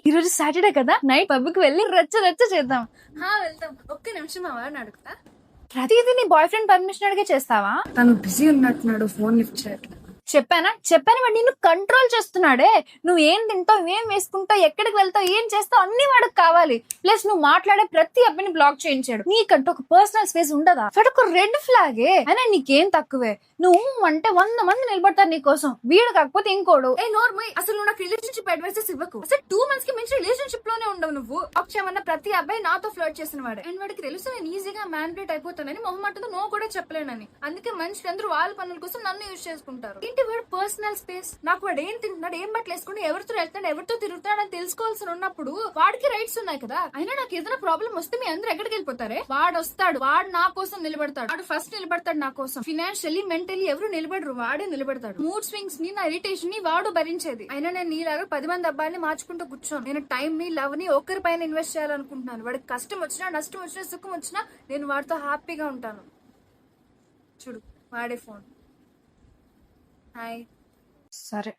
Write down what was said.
ఈ రోజు సాటర్డే కదా, నైట్ పబ్ కి వెళ్ళి రచ్చ రచ్చ చేద్దాం. వెళ్తాం. ఒక్క నిమిషం మా వాడిని అడుగుతా. ప్రతిదీ నీ బాయ్ ఫ్రెండ్ పర్మిషన్ అడిగే చేస్తావా? తను బిజీ ఉన్నట్టున్నాడు, ఫోన్ లిఫ్ట్ చేయట్లేదు. చెప్పాను వాడు నిన్ను కంట్రోల్ చేస్తున్నాడే. నువ్వు ఏం తింటావు, ఏం వేసుకుంటావు, ఎక్కడికి వెళ్తావు, ఏం చేస్తావు అన్ని వాడికి కావాలి. ప్లస్ నువ్వు మాట్లాడే ప్రతి అబ్బాయిని బ్లాక్ చేయించాడు. నీకంటూ ఒక పర్సనల్ స్పేస్ ఉండదా? వాడు ఒక రెడ్ ఫ్లాగే. అయినా నీకేం తక్కువే. నువ్వు అంటే 100 మంది నిలబడతారు నీ కోసం. వీడు కాకపోతే ఇంకోడు. నోర్మై, అసలు నువ్వు నాకు రిలేషన్షిప్ అడ్వైసెస్ ఇవ్వకు. అసలు 2 months కి మించి రిలేషన్షిప్ లోనే ఉండవు నువ్వు. అక్షయమన్న ప్రతి అబ్బాయి నాతో ఫ్లర్ట్ చేసిన వాడే. అండ్ వాడికి తెలుసు నేను ఈజీగా మ్యానిపులేట్ అయిపోతానని, మొహమాటంతో నో కూడా చెప్పలేనని. అందుకే మనుషులందరూ వాళ్ళ పనుల కోసం నన్ను యూజ్ చేసుకుంటారు. ఏంటి వాడు పర్సనల్ స్పేస్? నాకు వాడు ఏం తింటున్నాడు, ఏం బట్టలు వేసుకుని, ఎవరితో వెళ్తున్నాడు, ఎవరితో తిరుగుతున్నాడు అని తెలుసుకోవాల్సి ఉన్నప్పుడు వాడికి రైట్స్ ఉన్నాయి కదా. అయినా నాకు ఏదైనా ప్రాబ్లం వస్తే మీ అందరూ ఎక్కడికి వెళ్ళిపోతారే? వాడు వస్తాడు, వాడు నా కోసం నిలబడతాడు. వాడు ఫస్ట్ నిలబడతాడు నా కోసం. ఫినాన్షియలీ, మెంటలీ ఎవరు నిలబడరు, వాడే నిలబడతాడు. మూడ్ స్వింగ్స్ ని, నా ఇరిటేషన్ ని వాడు భరించేది. అయినా నేను నీలాగా 10 మంది అబ్బాయిని మార్చుకుంటూ కూర్చోను. నేను టైం ని, లవ్ ని ఒకరి పైన ఇన్వెస్ట్ చేయాలనుకుంటున్నాను. వాడికి కష్టం వచ్చినా, నష్టం వచ్చినా, సుఖం వచ్చినా నేను వాడితో హ్యాపీగా ఉంటాను. చూడు, వాడే ఫోన్. హాయ్. సరే.